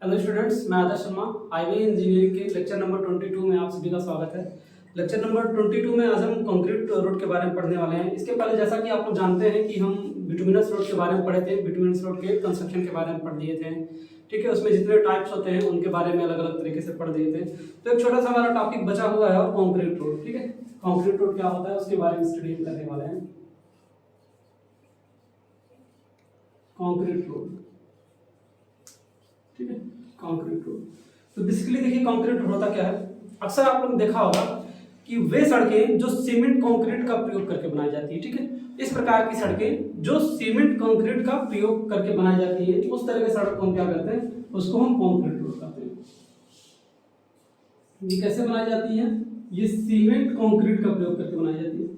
Hello students, मैं आदर्श Sharma. Highway engineering के lecture number 22 में आप सभी का स्वागत है। लेक्चर नंबर 22 में आज हम कंक्रीट रोड के बारे में पढ़ने वाले हैं। इसके पहले जैसा कि आप लोग जानते हैं कि हम बिटुमिनस रोड के बारे में पढ़े थे, बिटुमिनस रोड के कंस्ट्रक्शन के बारे में पढ़ लिए थे। ठीक है, उसमें जितने टाइप्स होते हैं उनके बारे में अलग अलग तरीके से पढ़ दिए थे। तो एक छोटा सा हमारा टॉपिक बचा हुआ है और कॉन्क्रीट रोड। ठीक है, कॉन्क्रीट रोड क्या होता है उसके बारे में स्टडी करने वाले हैं। कॉन्क्रीट रोड, ठीक है, कंक्रीट रोड। तो बेसिकली देखिए कंक्रीट रोड होता क्या है। अक्सर आप लोगों ने देखा होगा कि वे सड़कें जो सीमेंट कंक्रीट का प्रयोग करके बनाई जाती है। ठीक है, इस प्रकार की सड़कें जो सीमेंट कंक्रीट का प्रयोग करके बनाई जाती है, उस तरह की सड़क को हम क्या कहते हैं, उसको हम कंक्रीट रोड कहते हैं। ये कैसे बनाई जाती है? ये सीमेंट कंक्रीट का प्रयोग करके बनाई जाती है।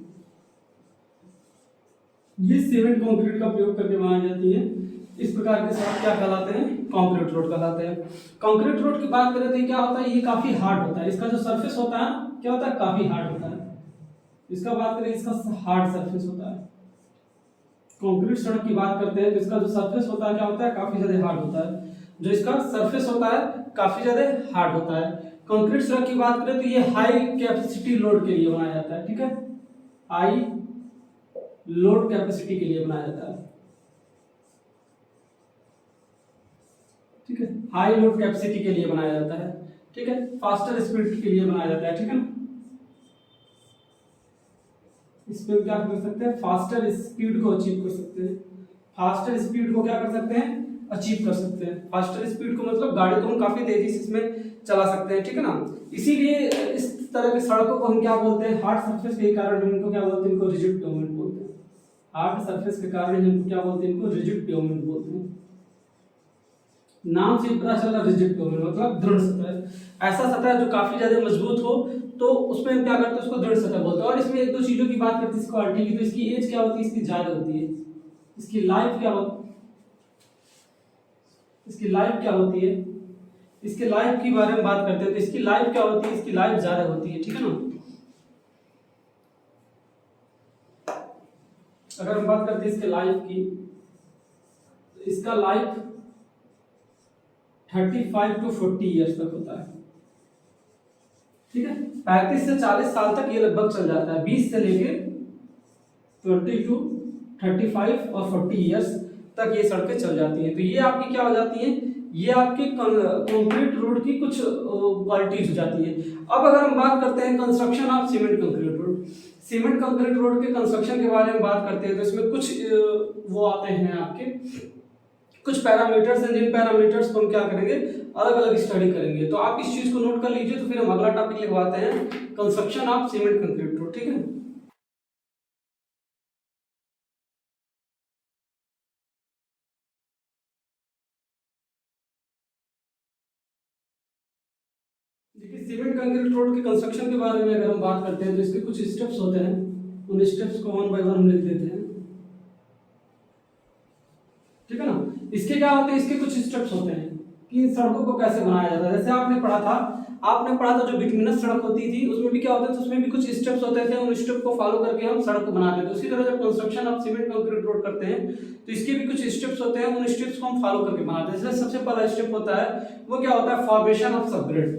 ये सीमेंट कंक्रीट का प्रयोग करके बनाई जाती है। इस प्रकार के सड़क क्या कहलाते हैं? कंक्रीट रोड कहलाते हैं। कंक्रीट रोड की बात करें तो क्या होता है, ये काफी हार्ड होता है। इसका जो सरफेस होता है क्या होता है, काफी हार्ड होता है। इसका बात करें, इसका हार्ड सरफेस होता है। कंक्रीट सड़क की बात करते हैं तो इसका जो सरफेस होता है क्या होता है, काफी ज्यादा हार्ड होता है। जो इसका सरफेस होता है काफी ज्यादा हार्ड होता है। कंक्रीट सड़क की बात करें तो ये हाई कैपेसिटी लोड के लिए बनाया जाता है। ठीक है, हाई लोड कैपेसिटी के लिए बनाया जाता है। ठीक है, हाई लोड कैपेसिटी के लिए बनाया जाता है। ठीक है, फास्टर स्पीड के लिए बनाया जाता है। ठीक है, इस पे क्या कर सकते हैं, फास्टर स्पीड को अचीव कर सकते हैं। फास्टर स्पीड को क्या कर सकते हैं, अचीव कर सकते हैं। फास्टर स्पीड को मतलब गाड़ी को हम काफी तेजी से इसमें चला सकते हैं। ठीक है ना, इसीलिए इस तरह की सड़कों को हम क्या बोलते हैं, हार्ड सरफेस के कारण हम इनको क्या बोलते हैं, इनको रिजिड पेवमेंट बोलते हैं। हार्ड सरफेस के कारण हम क्या बोलते हैं, इनको रिजिड पेवमेंट बोलते हैं। नाम से पता चला रिजिड पेवमेंट मतलब दृढ़ सतह। ऐसा सतह जो काफी ज्यादा मजबूत हो, तो उसमें हम क्या करते हैं, उसको दृढ़ सतह बोलते हैं। और इसमें एक दो चीजों की बात करते हैं इस क्वालिटी की। तो इसकी एज क्या होती है, इसकी ज्यादा होती है। इसकी लाइफ क्या होती है, इसकी लाइफ क्या होती है, इसके लाइफ के बारे में बात करते हैं तो इसकी लाइफ क्या होती है, इसकी लाइफ ज्यादा होती है। ठीक है ना, अगर हम बात करते हैं इसके लाइफ की, तो इसका लाइफ 35 to 40 ईयर्स तक होता है। ठीक है, 35 से 40 साल तक ये लगभग चल जाता है। 20 से लेके 20 to 35 और 40 ईयर्स तक ये सड़कें चल जाती हैं। तो ये आपकी क्या हो जाती है, ये आपकी कंक्रीट रोड की कुछ क्वालिटीज हो जाती है। अब अगर हम बात करते हैं construction of cement concrete road, cement concrete road के कंस्ट्रक्शन के बारे में बात करते हैं तो इसमें कुछ वो आते हैं आपके कुछ पैरामीटर्स हैं, जिन पैरामीटर्स को हम क्या करेंगे, अलग अलग स्टडी करेंगे। तो आप इस चीज को नोट कर लीजिए। तो फिर हम अगला टॉपिक लिखवाते हैं, construction of cement concrete road. ठीक है, देखिए सीमेंट कंक्रीट रोड के कंस्ट्रक्शन के बारे में अगर हम बात करते हैं तो इसके कुछ स्टेप्स होते हैं। उन स्टेप्स को वन बाय वन हम लिख देते हैं। ठीक है ना, इसके क्या होते हैं, इसके कुछ स्टेप्स होते हैं कि इन सड़कों को कैसे बनाया जाता है। जैसे आपने पढ़ा था जो बिटुमिनस सड़क होती थी उसमें भी क्या होता था, उसमें भी कुछ स्टेप्स होते थे। उन स्टेप को फॉलो करके हम सड़क को बनाते थे। उसी तरह जब construction of cement concrete road करते हैं तो इसके भी कुछ स्टेप्स होते हैं। उन स्टेप्स को हम फॉलो करके बनाते हैं। जैसे सबसे पहला स्टेप होता है वो क्या होता है, फॉर्मेशन ऑफ सबग्रेड।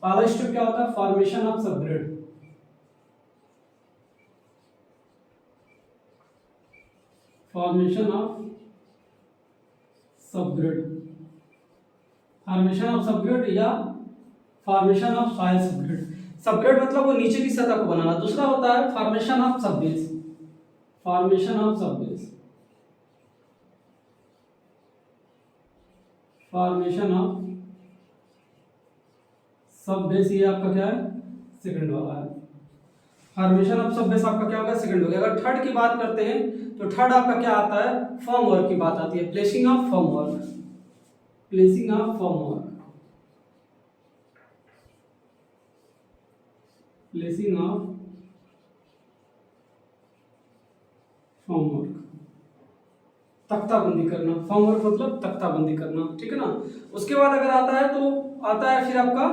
पहला स्टेप क्या होता है, formation of subgrade. Formation of subgrade, formation of subgrade या formation of soil subgrade. Subgrade मतलब वो नीचे की सतह को बनाना। दूसरा होता है formation of subbase, formation of subbase, formation of subbase. ये आपका क्या है, सेकंड वाला है। फॉर्मेशन ऑफ सबबेस आपका क्या होगा, सेकंड हो गया। अगर थर्ड की बात करते हैं तो थर्ड आपका क्या आता है, फॉर्म वर्क की बात आती है। Placing of formwork, placing of formwork, placing of formwork, तख्ताबंदी करना। फॉर्म वर्क मतलब तख्ताबंदी करना। ठीक है ना, उसके बाद अगर आता है तो आता है फिर आपका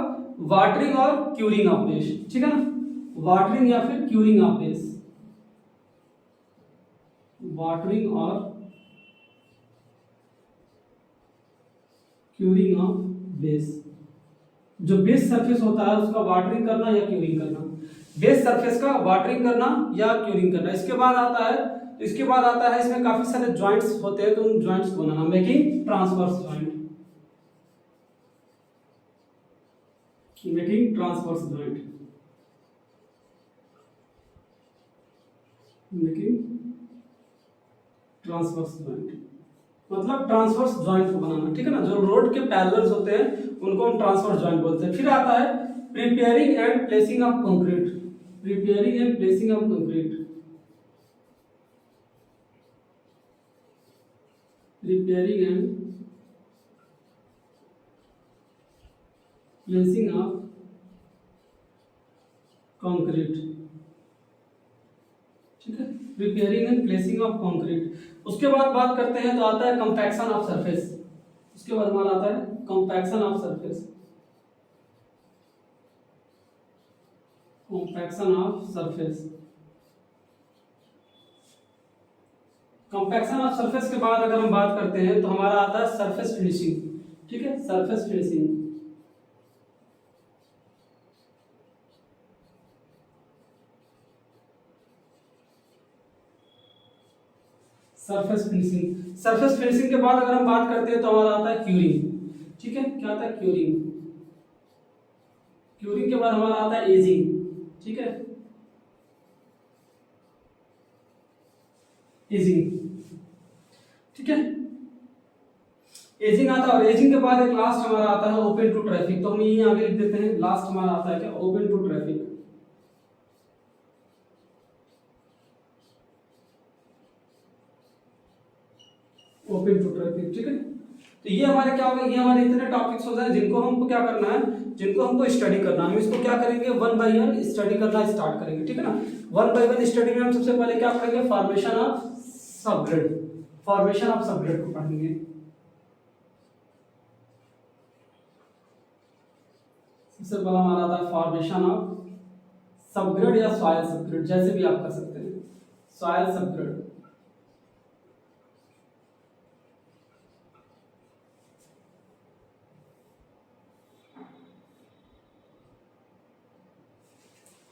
वाटरिंग और क्यूरिंग ऑफ बेस। ठीक है ना, वाटरिंग या फिर क्यूरिंग ऑफ बेस, वाटरिंग और क्यूरिंग ऑफ बेस। जो बेस सरफेस होता है उसका वाटरिंग करना या क्यूरिंग करना, बेस सरफेस का वाटरिंग करना या क्यूरिंग करना। इसके बाद आता है, तो इसके बाद आता है इसमें काफी सारे जॉइंट्स होते हैं, तो उन जॉइंट्स को बनाना, making transverse joint, making transverse joint, making transverse joint, मतलब ट्रांसवर्स जॉइंट को बनाना, ठीक है ना। जो रोड के पैरेलल्स होते हैं उनको हम ट्रांसवर्स जॉइंट बोलते हैं। फिर आता है preparing and placing of concrete, preparing and placing of concrete, preparing and placing of concrete, ठीक है, preparing and placing of concrete. उसके बाद बात करते हैं तो आता है कंपैक्शन ऑफ सरफेस। उसके बाद हमारा आता है compaction of surface, compaction of surface. Compaction of surface के बाद अगर हम बात करते हैं तो हमारा आता है सरफेस फिनिशिंग, ठीक है, surface finishing, surface finishing. Surface finishing के बाद अगर हम बात करते हैं तो हमारा आता है क्यूरिंग, ठीक है, क्या आता है क्यूरिंग। क्यूरिंग के बाद हमारा आता है एजिंग, ठीक है, एजिंग, ठीक है, एजिंग आता है। और एजिंग के बाद एक लास्ट हमारा आता है ओपन टू ट्रैफिक, तो हम यही आगे लिख देते हैं, लास्ट हमारा आता है क्या, open to traffic, open to traffic, ठीक है। तो ये हमारे क्या होगा, ये हमारे इतने टॉपिक्स होते हैं जिनको हमको क्या करना है, जिनको हमको स्टडी करना है। हम इसको क्या करेंगे, वन बाय वन स्टडी करना स्टार्ट करेंगे, ठीक है ना। वन बाय वन स्टडी में हम सबसे पहले क्या पढ़ेंगे, formation of subgrade, formation of subgrade को पढ़ेंगे। सबसे पहला हमारा आता है फॉर्मेशन ऑफ सबग्रेड या सॉइल सबग्रेड, जैसे भी आप कर सकते हैं, soil subgrade.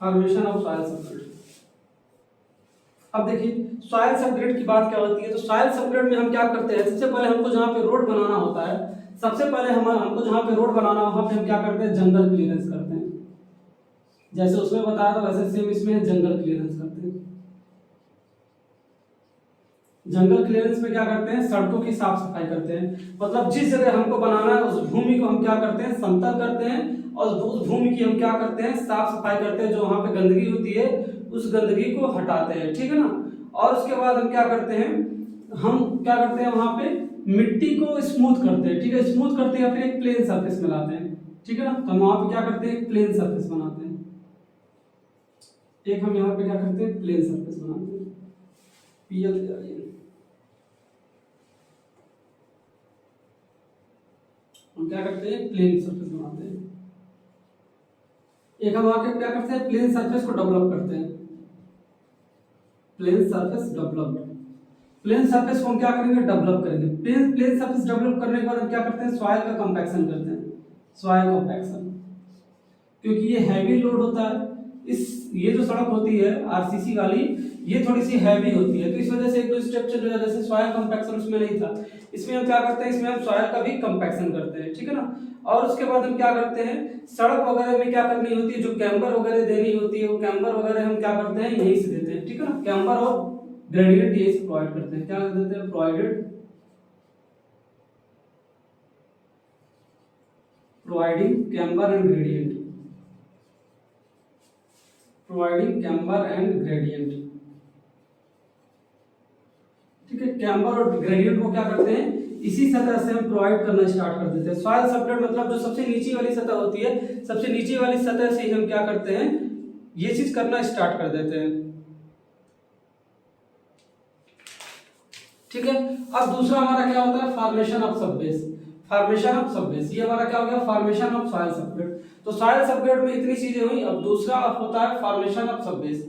Formation of soil subgrade. अब देखिए सॉइल सबग्रेड की बात क्या होती है, तो सॉइल सबग्रेड में हम क्या करते हैं, सबसे पहले हमको जहाँ पे रोड बनाना होता है, सबसे पहले हमको जहाँ पे रोड बनाना वहां पे हम क्या करते हैं, जंगल क्लियरेंस करते हैं। जैसे उसमें बताया था वैसे सेम इसमें जंगल क्लियरेंस करते हैं। जंगल क्लियरेंस में क्या करते हैं, सड़कों की साफ सफाई करते हैं, मतलब जिस जगह हमको बनाना है उस भूमि को हम क्या करते हैं, समतल करते हैं, और उस भूमि की हम क्या करते हैं, साफ सफाई करते हैं। जो वहां पे गंदगी होती है उस गंदगी को हटाते हैं, ठीक है ना। और उसके बाद हम क्या करते हैं, हम क्या करते हैं, वहां पे मिट्टी को स्मूथ करते हैं, ठीक है, स्मूथ करते हैं, फिर एक प्लेन सरफेस में लाते हैं, ठीक है ना। तो हम वहां पे क्या करते हैं, एक प्लेन सरफेस बनाते हैं, एक हम यहाँ पे क्या करते हैं, प्लेन सरफेस बनाते हैं, पीएल, हम क्या करते हैं, प्लेन सरफेस बनाते हैं। एक हम आके क्या करते हैं, प्लेन सरफेस को डेवलप करते हैं, plane surface develop, plane surface को हम क्या करेंगे, डेवलप करेंगे। प्लेन प्लेन सरफेस डेवलप करने के बाद हम क्या करते हैं, सॉइल का कंपैक्शन करते हैं, सॉइल कंपैक्शन, क्योंकि ये हैवी लोड होता है। ये जो सड़क होती है आरसीसी वाली, ये थोड़ी सी हैवी होती है, तो इस वजह से एक दो स्टेप चल जाता है, जैसे सॉइल कंपैक्शन उसमें नहीं था, इसमें हम क्या करते हैं, इसमें हम सॉइल का भी कंपैक्शन करते हैं, ठीक है ना। और उसके बाद हम क्या करते हैं, सड़क वगैरह में क्या करनी होती है, जो कैम्बर वगैरह देनी होती है, वो कैम्बर वगैरह हम क्या करते हैं, यहीं से देते हैं, ठीक है ना। कैम्बर और ग्रेडिएंट यहीं से प्रोवाइड करते हैं, क्या देते हैं, provided, providing camber and gradient, providing camber and gradient, ठीक है। कैम्बर और ग्रेडिएंट को क्या करते हैं, इसी सतह से हम प्रोवाइड करना स्टार्ट कर देते हैं। सॉइल सबग्रेड मतलब जो सबसे नीचे वाली सतह होती है, सबसे नीचे वाली सतह से ही हम क्या करते हैं, ये चीज करना स्टार्ट कर देते हैं, ठीक है। अब दूसरा हमारा क्या होता है, formation of subbase, formation of subbase, ये हमारा क्या हो गया, फॉर्मेशन ऑफ सॉइल सबग्रेड। तो सॉइल सबग्रेड में इतनी चीजें हुई। अब दूसरा होता है फॉर्मेशन ऑफ सबबेस।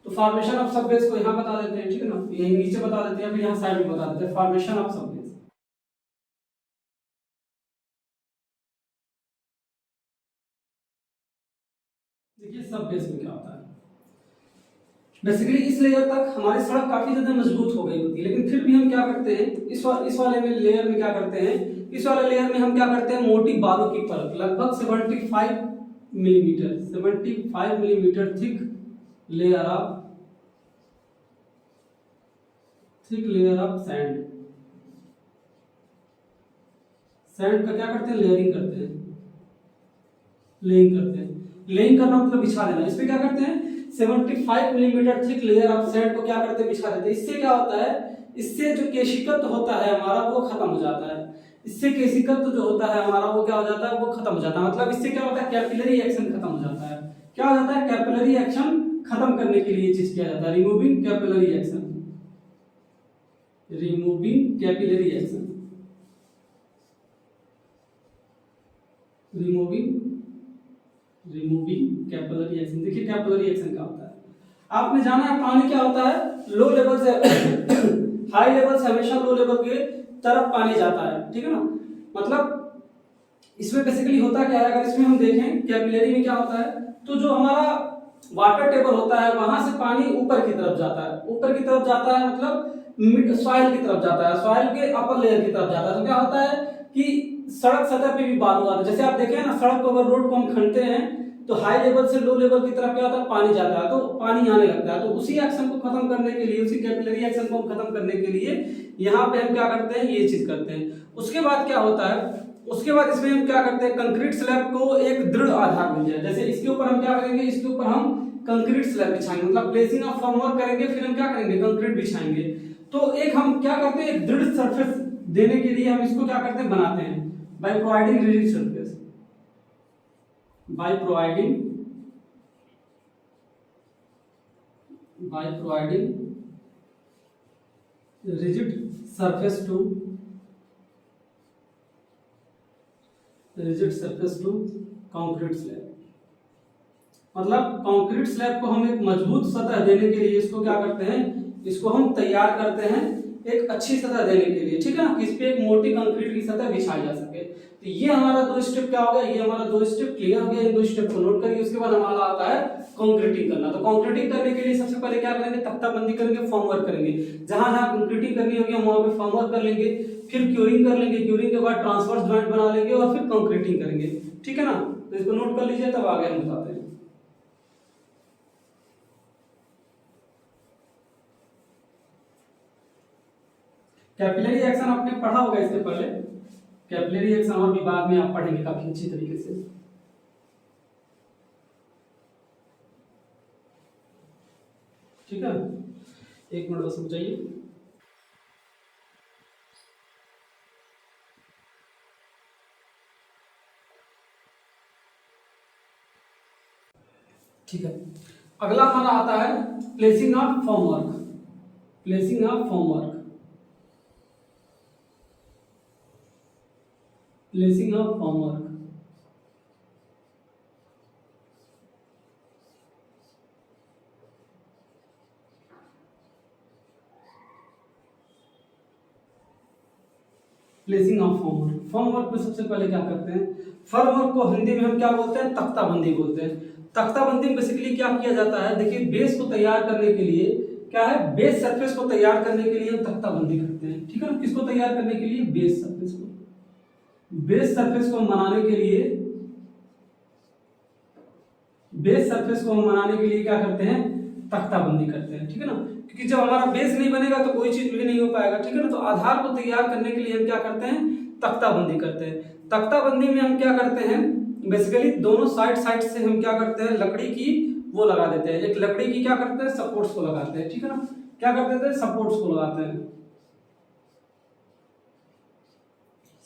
तो फॉर्मेशन ऑफ सबबेस को यहाँ बता देते हैं, ठीक है ना, यही नीचे बता देते हैं, फिर यहाँ साइड में बता देते हैं, फॉर्मेशन ऑफ सबबेस। देखिए सब बेस में क्या होता है, बेसिकली इस लेयर तक हमारी सड़क काफी ज्यादा मजबूत हो गई होती है, लेकिन फिर भी हम क्या करते हैं इस वाले में लेयर में क्या करते हैं, इस वाले लेयर में हम क्या करते हैं मोटी बालू की परत लगभग 75 millimetre thick layer of sand का क्या करते हैं लेयरिंग करना मतलब बिछा देना। इस पे क्या करते हैं 75 millimetre thick layer of sand को क्या करते हैं बिछा देते हैं। इससे क्या होता है, इससे जो केशिकत्व होता है हमारा वो खत्म हो जाता है, इससे केशिकत्व जो होता है हमारा वो क्या हो जाता है वो खत्म हो जाता है। मतलब इससे क्या होता है कैपिलरी एक्शन खत्म हो जाता है। क्या हो जाता है कैपिलरी एक्शन खत्म करने के लिए ये चीज किया जाता है, removing capillary action. Removing capillary action देखिए कैपिलरी एक्शन क्या होता है आपने जाना है। पानी क्या होता है लो लेवल से हाई लेवल से हमेशा लो लेवल के तरफ पानी जाता है, ठीक है ना। मतलब इसमें बेसिकली होता क्या है, अगर इसमें हम देखें कैपिलरी में क्या होता है, तो जो हमारा वाटर टेबल होता है वहां से पानी ऊपर की तरफ जाता है, मतलब सॉइल की तरफ जाता है, सॉइल के अपर लेयर की तरफ जाता है। तो क्या होता है कि सड़क सतह पे भी बालू आता है, जैसे आप देखें ना सड़क को अगर रोड को हम खनते हैं तो हाई लेवल से लो लेवल की तरफ क्या होता है पानी जाता है, तो पानी आने लगता है। तो उसी एक्शन को खत्म करने के लिए, उसी कैपिलरी एक्शन को खत्म करने के लिए यहाँ पे हम क्या करते हैं ये चीज करते हैं। उसके बाद क्या होता है, उसके बाद इसमें हम क्या करते हैं कंक्रीट स्लैब को एक दृढ़ आधार मिल जाए। जैसे इसके ऊपर हम क्या करेंगे, इसके ऊपर हम कंक्रीट स्लैब बिछाएंगे, मतलब प्लेसिंग ऑफ फॉर्मवर्क करेंगे, फिर हम क्या करेंगे कंक्रीट बिछाएंगे। तो एक हम क्या करते हैं एक दृढ़ सरफेस देने के लिए हम इसको क्या करते हैं बनाते हैं by providing rigid surface, by providing rigid surface to concrete slab। मतलब कंक्रीट स्लैब को हम एक मजबूत सतह देने के लिए इसको क्या करते हैं, इसको हम तैयार करते हैं एक अच्छी सतह देने के लिए, ठीक है ना, इस पे एक मोटी कंक्रीट की सतह बिछाई जा सके। तो ये हमारा दो स्टेप क्या हो गया, ये हमारा दो स्टेप क्लियर हो गया। इन दो स्टेप को नोट करिए। उसके बाद हमारा आता है कंक्रीटिंग करना। तो कंक्रीटिंग करने के लिए सबसे पहले क्या करेंगे तख्ताबंदी करेंगे, फॉर्मवर्क करेंगे। जहां जहां कंक्रीटिंग करनी होगी हम वहां पे फॉर्मवर्क कर लेंगे, फिर क्यूरिंग कर लेंगे, क्यूरिंग के बाद ट्रांसवर्स जॉइंट बना लेंगे और फिर कंक्रीटिंग करेंगे, ठीक है ना। तो इसको नोट कर लीजिए, तब आगे हम बताते हैं। कैपिलरी एक्शन आपने पढ़ा होगा इससे पहले, कैपिलरी एक्शन और भी बाद में आप पढ़ेंगे काफी अच्छी तरीके से। ठीक है, एक मिनट बस रुक जाइए। ठीक है, अगला हमारा आता है placing of formwork. Placing of formwork, placing of formwork. Placing of formwork, formwork में सबसे पहले क्या करते हैं, फॉर्मवर्क को हिंदी में हम क्या बोलते हैं तख्ताबंदी बोलते हैं। तख्ताबंदी में बेसिकली क्या किया जाता है, देखिए बेस को तैयार करने के लिए क्या है, बेस सरफेस को तैयार करने के लिए हम तख्ताबंदी करते हैं, ठीक है ना। किसको तैयार करने के लिए, बेस सरफेस को, बेस सरफेस को बनाने के लिए, बेस सरफेस को हम बनाने के लिए क्या करते हैं तख्ताबंदी करते हैं, ठीक है ना। क्योंकि जब हमारा बेस नहीं बनेगा तो कोई चीज भी नहीं हो पाएगा, ठीक है ना। तो आधार को तैयार करने के लिए हम क्या करते हैं तख्ताबंदी करते हैं। तख्ताबंदी में हम क्या करते हैं बेसिकली दोनों साइड से हम क्या करते हैं लकड़ी की वो लगा देते हैं, एक लकड़ी की क्या करते हैं सपोर्ट्स को लगाते हैं, ठीक है ना। क्या करते थे सपोर्ट्स को लगाते हैं,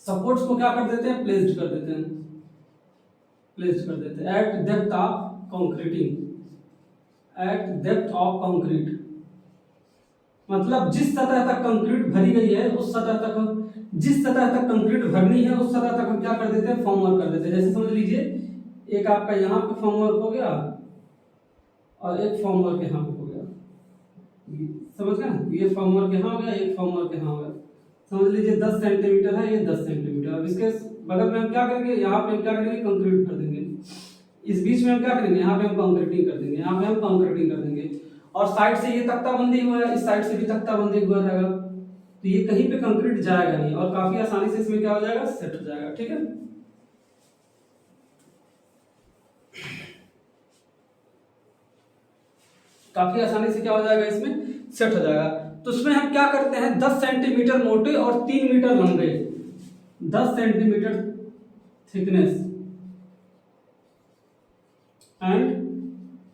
सपोर्ट्स को क्या कर देते हैं प्लेस्ड कर देते हैं, प्लेस्ड कर देते हैं eight depth of concreting, eight depth of concrete. मतलब जिस सतह तक कंक्रीट भरी गई है उस सतह तक, जिस सतह तक कंक्रीट भरनी है उस सतह तक हम क्या कर देते हैं फॉर्मवर्क कर देते हैं। जैसे समझ लीजिए एक आपका यहाँ पे फॉर्मवर्क हो गया और एक फॉर्मवर्क यहाँ पे हो गया, समझ गए, ये फॉर्मवर्क यहाँ हो गया, एक फॉर्मवर्क यहाँ हो गया। समझ लीजिए 10 सेंटीमीटर है, ये 10 सेंटीमीटर। अब इसके बगल में हम क्या करेंगे, यहाँ पे हम क्या करेंगे कंक्रीट भर देंगे। इस बीच में हम क्या करेंगे, यहाँ पे हम कंक्रीटिंग कर देंगे, यहाँ पे हम कंक्रीटिंग कर देंगे। और साइड से ये तख्ता बंदी हुआ है, इस साइड से भी तख्ता बंदी हुआ रहेगा, तो ये कहीं पे कंक्रीट जाएगा नहीं और काफी आसानी से इसमें क्या हो जाएगा, सेट हो जाएगा। ठीक है, काफी आसानी से क्या हो जाएगा, इसमें सेट हो जाएगा। तो इसमें हम क्या करते हैं, 10 सेंटीमीटर मोटे और 3 मीटर लंबे, 10 centimetre thickness and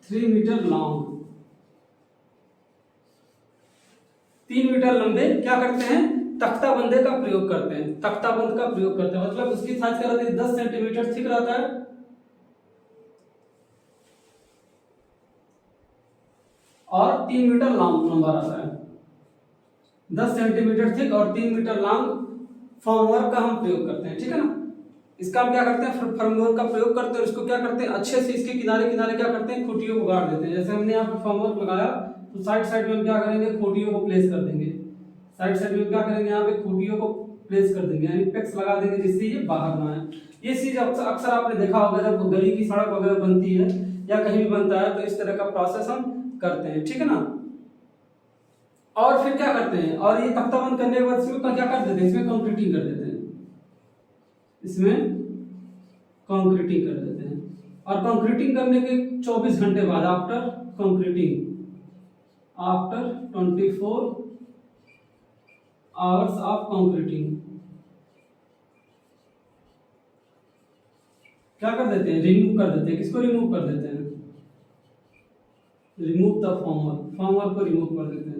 3 metre long, 3 metre लंबे क्या करते हैं, तख्ता बंदे का प्रयोग करते हैं, तख्ता बंद का प्रयोग करते हैं। मतलब उसकी साइज क्या रहती है, 10 सेंटीमीटर थिक रहता है और 3 मीटर लॉन्ग लंबा रहता है। 10 सेंटीमीटर थिक और 3 मीटर लॉन्ग फॉर्मवर्क का हम प्रयोग करते हैं। ठीक है ना, इसका हम क्या करते हैं, फॉर्मवर्क का प्रयोग करते हैं। उसको क्या करते हैं, अच्छे से इसके किनारे किनारे क्या करते हैं, खूंटियों को गाड़ देते हैं। जैसे हमने यहाँ पे फॉर्मवर्क लगाया तो साइड साइड में हम क्या करेंगे, खूंटियों को प्लेस कर देंगे। साइड साइड में क्या करेंगे, यहाँ पे खूंटियों को प्लेस कर देंगे, यानी पेक्स लगा देंगे जिससे ये बाहर ना आए। ये चीज अक्सर आपने देखा होगा जब गली की सड़क वगैरह बनती है या कहीं भी बनता है तो इस तरह का प्रोसेस हम करते हैं। ठीक है ना, और फिर क्या करते हैं, और ये तख्ता बंद करने के बाद इसमें क्या कर देते हैं, इसमें कंक्रीटिंग कर देते हैं, इसमें कंक्रीटिंग कर देते हैं। और कंक्रीटिंग करने के 24 घंटे बाद, after concreting, after 24 hours of concreting, क्या कर देते हैं, रिमूव कर देते हैं। किसको रिमूव कर देते हैं, रिमूव द फॉर्मवर्क, फॉर्मवर्क को रिमूव कर देते हैं,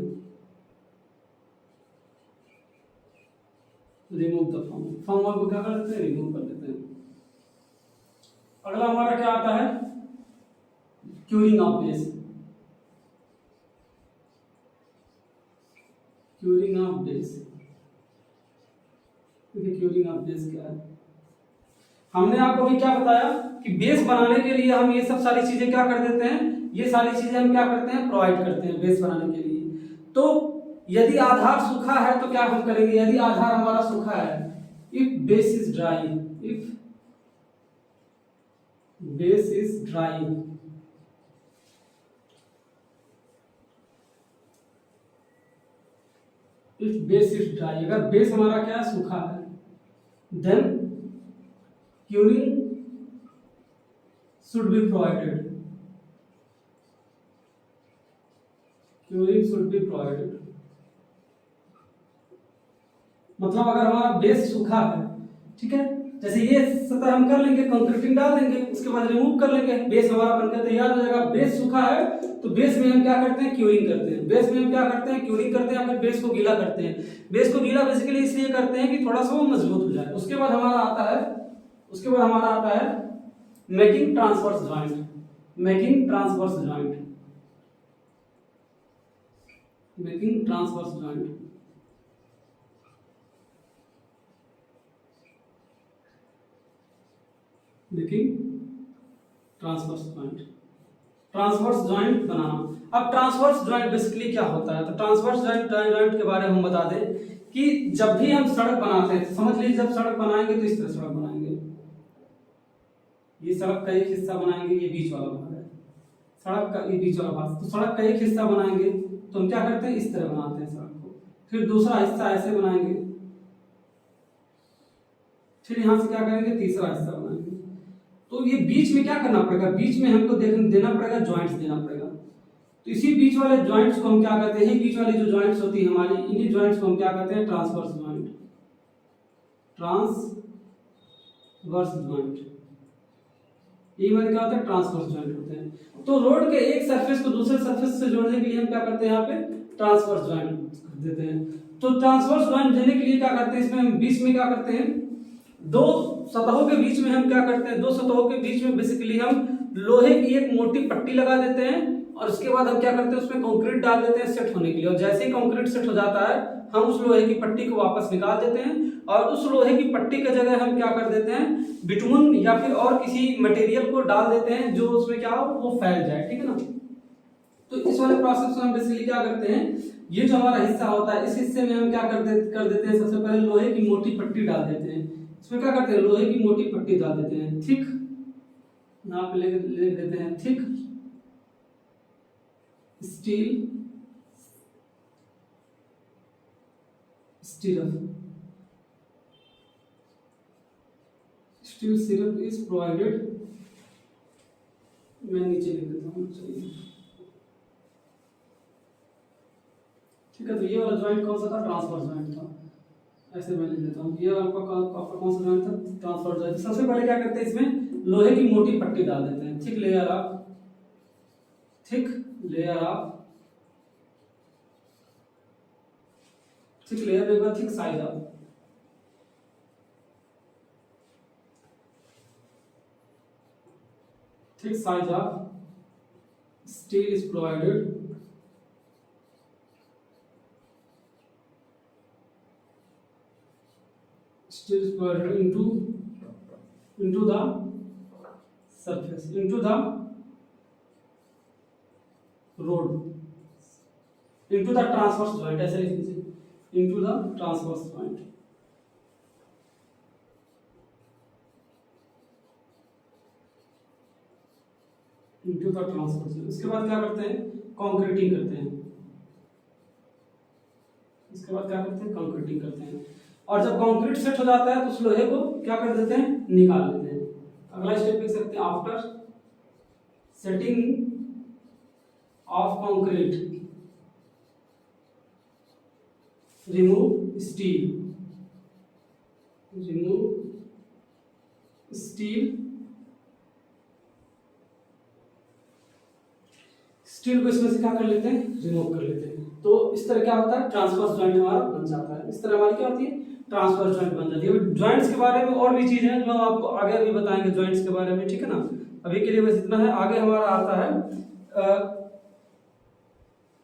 रिमूव द फॉर्मवर्क, फॉर्मवर्क को क्या कर देते हैं, रिमूव कर देते हैं। अगला हमारा क्या आता है, curing of base, curing of base. देखिए क्यूरिंग ऑफ बेस क्या है, हमने आपको भी क्या बताया कि बेस बनाने के लिए हम ये सब सारी चीजें क्या कर देते हैं, ये सारी चीजें हम क्या करते हैं, प्रोवाइड करते हैं बेस बनाने के लिए। तो यदि आधार सूखा है तो क्या हम करेंगे, यदि आधार हमारा सूखा है, if base is dry, if base is dry, if base is dry, अगर बेस हमारा क्या है, सूखा है, then curing should be provided, curing should be provided। मतलब अगर हमारा बेस सूखा है, ठीक है, जैसे ये सतह हम कर लेंगे, कंक्रीटिंग डाल देंगे, उसके बाद रिमूव कर लेंगे, बेस हमारा बनकर तैयार हो जाएगा। बेस सूखा है तो बेस में हम क्या करते हैं, क्यूरिंग करते हैं, बेस में हम क्या करते हैं, क्यूरिंग करते हैं, फिर बेस को गीला करते हैं। बेस को गीला बेसिकली इसलिए करते हैं कि थोड़ा सा वो मजबूत हो जाए। उसके बाद हमारा आता है making transverse joint, making transverse joint, making transverse joint. Making transverse joint, transverse joint बनाना। अब ट्रांसवर्स जॉइंट बेसिकली क्या होता है, तो ट्रांसवर्स जॉइंट के बारे में हम बता दें कि जब भी हम सड़क बनाते हैं, समझ लीजिए जब सड़क बनाएंगे तो इस तरह सड़क बनाएंगे, ये सड़क का एक हिस्सा बनाएंगे, ये बीच वाला भाग है सड़क का, ये बीच वाला भाग, तो सड़क का एक हिस्सा बनाएंगे तो हम क्या करते हैं, इस तरह बनाते हैं सड़क को। फिर दूसरा हिस्सा ऐसे बनाएंगे, फिर यहाँ से क्या करेंगे, तीसरा हिस्सा बनाएंगे। तो ये बीच में क्या करना पड़ेगा, बीच में हमको देना पड़ेगा, जॉइंट्स देना पड़ेगा। तो इसी बीच वाले जॉइंट्स को हम क्या कहते हैं, बीच वाली जो जॉइंट्स होती है हमारी, इन्हीं जॉइंट्स को हम क्या कहते हैं, ट्रांसवर्स जॉइंट, ट्रांसवर्स जॉइंट। ये हमारे क्या होता है, ट्रांसवर्स जॉइंट होते हैं। तो रोड के एक सरफेस को दूसरे सरफेस से जोड़ने के लिए हम क्या करते हैं, यहाँ पे ट्रांसवर्स जॉइंट देते हैं। तो ट्रांसवर्स जॉइंट देने के लिए क्या करते हैं, इसमें हम बीच में क्या करते हैं, दो सतहों के बीच में हम क्या करते हैं, दो सतहों के बीच में बेसिकली हम लोहे की एक मोटी पट्टी लगा देते हैं और उसके बाद हम क्या करते हैं, उसमें कंक्रीट डाल देते हैं सेट होने के लिए। और जैसे ही कंक्रीट सेट हो जाता है हम उस लोहे की पट्टी को वापस निकाल देते हैं और उस लोहे की पट्टी की जगह हम क्या कर देते हैं, बिटुमन या फिर और किसी मटेरियल को डाल देते हैं जो उसमें क्या हो, वो फैल जाए। ठीक है ना, तो इस वाले प्रोसेस में हम बेसिकली क्या करते हैं, ये जो हमारा हिस्सा होता है इस हिस्से में हम क्या कर देते हैं, सबसे पहले लोहे की मोटी पट्टी डाल देते हैं। इसमें क्या करते हैं, लोहे की मोटी पट्टी डाल देते हैं, थिक यहाँ पे लिख देते हैं thick steel stirrup. Steel syrup is provided, मैं नीचे लिख देता हूँ, चलिए ठीक है। तो ये वाला ज्वाइंट कौन सा था? ट्रांसफर ज्वाइंट था, ऐसे मैं लिख देता हूँ। ये आपका कौन सा ज्वाइंट था? Transfer joint. सबसे पहले क्या करते हैं, इसमें लोहे की मोटी पट्टी डाल देते हैं। Thick layer of thick layer of thick layer एक बार thick size of thick size of steel is provided into the surface, into the road, into the transverse joint, ऐसे लिख दीजिए, into the transverse joint। into the transverse joint। इसके बाद क्या करते हैं? कंक्रीटिंग करते हैं। इसके बाद क्या करते हैं? कंक्रीटिंग करते हैं। और जब कंक्रीट सेट हो जाता है तो उस लोहे को क्या कर देते हैं? निकाल लेते हैं। अगला स्टेप लिख सकते हैं, after setting of concrete remove steel steel को इसमें से क्या कर लेते हैं? रिमूव कर लेते हैं। तो इस तरह क्या होता है? ट्रांसवर्स जॉइंट हमारा बन जाता है। इस तरह हमारी क्या होती है? ट्रांसवर्स जॉइंट बन जाती है। जॉइंट्स के बारे में और भी चीजें हैं जो आपको आगे अभी बताएंगे जॉइंट्स के बारे में, ठीक है ना। अभी के लिए बस इतना है। आगे हमारा आता है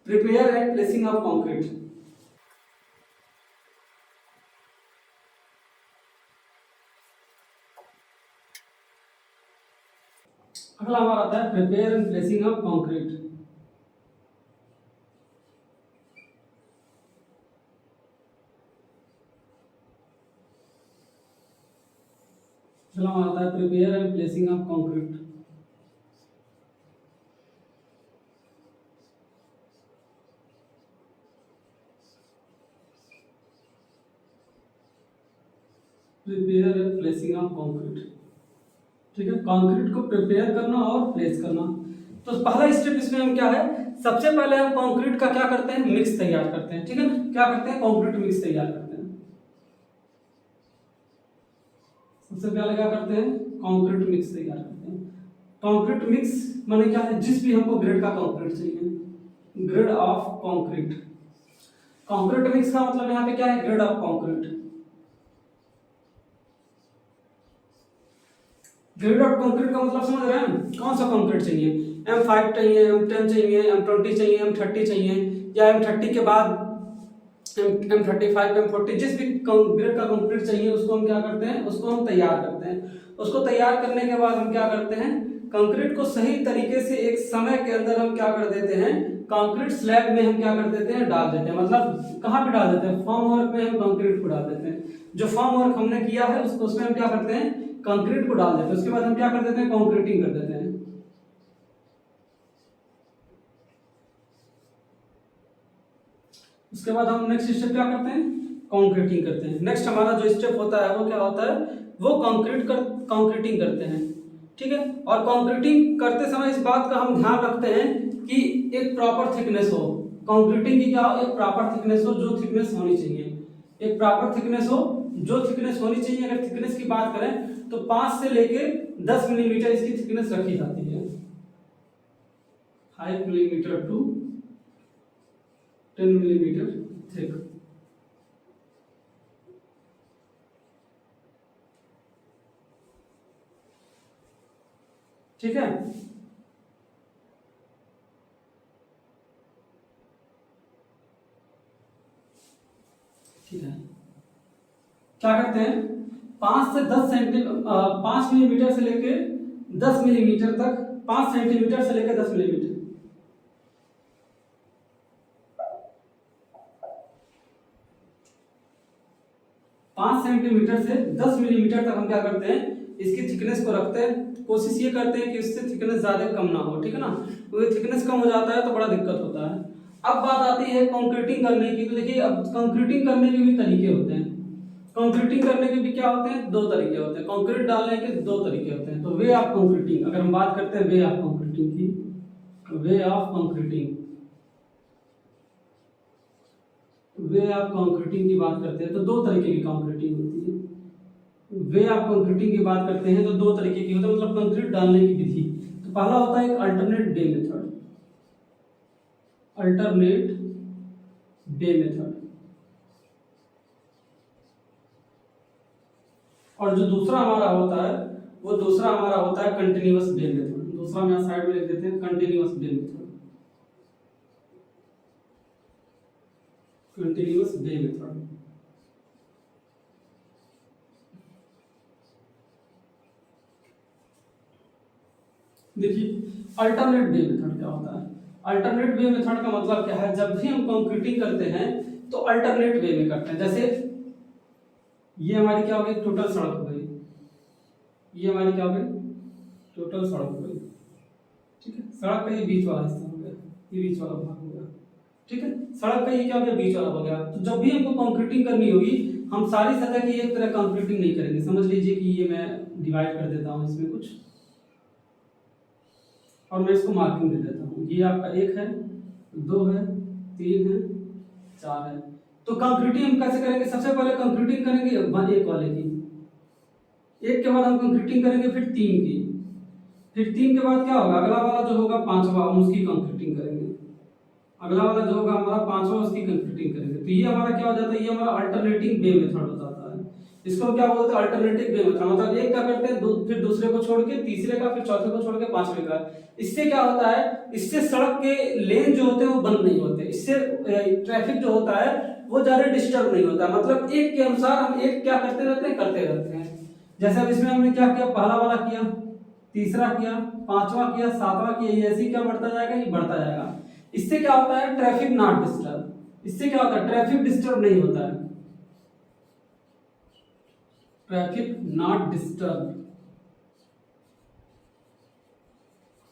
prepare and placing of concrete. अगला हमारा आता है prepare and placing of concrete. अगला हमारा आता है prepare and placing of concrete. Prepare and placing of concrete, ठीक है। कंक्रीट को प्रिपेयर करना और प्लेस करना। तो पहला स्टेप इसमें हम क्या है? सबसे पहले हम कंक्रीट का क्या करते हैं? मिक्स तैयार करते हैं, ठीक है ना। क्या करते हैं? कंक्रीट मिक्स तैयार करते हैं। सबसे पहले क्या करते हैं? कंक्रीट मिक्स तैयार करते हैं। कंक्रीट मिक्स माने क्या है? जिस भी हमको ग्रेड का कंक्रीट चाहिए, grade of concrete. Concrete mix का मतलब यहाँ पे क्या है? Grade of concrete. Grade of concrete का मतलब समझ रहे हैं? कौन सा कंक्रीट चाहिए? M5 चाहिए, M10 चाहिए, M20 चाहिए, M30 चाहिए, या M30 के बाद M35, M40, जिस भी ग्रेड का कंक्रीट चाहिए उसको हम क्या करते हैं? उसको हम तैयार करते हैं। उसको तैयार करने के बाद हम क्या करते हैं? कंक्रीट को सही तरीके से एक समय के अंदर हम क्या कर देते हैं? कंक्रीट स्लैब में हम क्या कर देते हैं? डाल देते हैं। मतलब कहाँ पे डाल देते हैं? फॉर्म वर्क में हम कंक्रीट को डाल देते हैं। जो फॉर्म वर्क हमने किया है उसको उसमें हम क्या करते हैं? कंक्रीट को डाल देते हैं। उसके बाद हम क्या कर देते हैं? कंक्रीटिंग कर देते हैं। उसके बाद हम नेक्स्ट स्टेप क्या करते हैं? कंक्रीटिंग करते हैं। नेक्स्ट हमारा जो स्टेप होता है वो क्या होता है? वो कंक्रीटिंग करते हैं, ठीक है। और कंक्रीटिंग करते समय इस बात का हम ध्यान रखते हैं कि एक प्रॉपर थिकनेस हो। कंक्रीटिंग की क्या हो? एक प्रॉपर थिकनेस हो, जो थिकनेस होनी चाहिए। एक प्रॉपर थिकनेस हो, जो थिकनेस होनी चाहिए। अगर थिकनेस की बात करें तो 5 से लेके 10 मिलीमीटर इसकी थिकनेस रखी जाती है। 5 मिलीमीटर टू 10 मिलीमीटर थिक। ठीक है। ठीक है, क्या करते हैं? 5 से 10 सेंटीमीटर 5 मिलीमीटर से लेके 10 मिलीमीटर तक, 5 सेंटीमीटर से लेकर 10 मिलीमीटर, 5 सेंटीमीटर से 10 मिलीमीटर तक हम क्या करते हैं? इसकी थिकनेस को रखते हैं, कोशिश ये करते हैं कि इससे थिकनेस ज़्यादा कम ना हो, ठीक है ना, क्योंकि थिकनेस कम हो जाता है तो बड़ा दिक्कत होता है। अब बात आती है कंक्रीटिंग करने की। तो देखिए अब कंक्रीटिंग करने के भी तरीके होते हैं। कंक्रीटिंग करने के भी क्या होते हैं, दो तरीके होते हैं। कंक्रीट डालने के दो तरीके होते हैं। तो वे ऑफ कंक्रीटिंग, अगर हम बात करते हैं वे ऑफ कंक्रीटिंग की, way of concreting, way of concreting की बात करते हैं तो दो तरीके की कंक्रीटिंग होती है। वे ऑफ कंक्रीटिंग की बात करते हैं तो दो तरीके की होती है, मतलब कंक्रीट डालने की विधि। तो पहला होता है एक अल्टरनेट बे मेथड, अल्टरनेट बे मेथड, और जो दूसरा हमारा होता है वो दूसरा हमारा होता है कंटिन्यूअस बे मेथड। दूसरा हम यहाँ साइड में लिख देते हैं कंटिन्यूअस बे मेथड, कंटिन्यूअस बे मेथड। देखिए अल्टरनेट बे मेथड क्या होता है। अल्टरनेट बे मेथड का मतलब क्या है, जब भी हम कंक्रीटिंग करते हैं तो अल्टरनेट वे में करते हैं। जैसे ये हमारी क्या हो गई, टोटल सड़क हो गई, ये हमारी क्या हो गई, टोटल सड़क हो गई, ठीक है। सड़क का ये बीच वाला हिस्सा हो गया, ये बीच वाला भाग हो गया, ठीक है। सड़क का ये क्या हो गया, बीच वाला हो गया। तो जब भी हमको कंक्रीटिंग करनी होगी हम सारी सतह की एक तरह कंक्रीटिंग नहीं करेंगे। समझ लीजिए कि ये मैं डिवाइड कर देता हूँ इसमें कुछ, और मैं इसको मार्किंग दे देता हूँ। ये आपका 1 है, 2 है, 3 है, 4 है। तो कंक्रीटिंग हम कैसे करेंगे, सबसे पहले कंक्रीटिंग करेंगे 1 वाले की, 1 के बाद हम कंक्रीटिंग करेंगे फिर 3 की, फिर 3 के बाद क्या होगा, अगला वाला जो होगा 5वां, हम उसकी कंक्रीटिंग करेंगे। अगला वाला जो होगा हमारा 5वां, उसकी कंक्रीटिंग करेंगे। तो ये हमारा क्या हो जाता है, ये हमारा अल्टरनेटिंग बे मेथड हो जाता है। इसको क्या बोलते हैं, अल्टरनेटिव बे मेथड। मतलब एक क्या करते हैं, फिर दूसरे को छोड़ के तीसरे का, फिर चौथे को छोड़ के पांचवे का। इससे क्या होता है, इससे सड़क के लेन जो होते हैं वो बंद नहीं होते, इससे ट्रैफिक जो होता है वो ज्यादा डिस्टर्ब नहीं होता। मतलब एक के अनुसार हम एक क्या करते रहते हैं, करते रहते हैं। जैसे अब इसमें हमने क्या किया, पहला वाला किया, तीसरा किया, 5वां किया, 7वां किया, ऐसे क्या बढ़ता जाएगा, ये बढ़ता जाएगा। इससे क्या होता है, ट्रैफिक नॉट डिस्टर्ब। इससे क्या होता है, ट्रैफिक डिस्टर्ब नहीं होता है, ट्रैफिक नॉट डिस्टर्ब।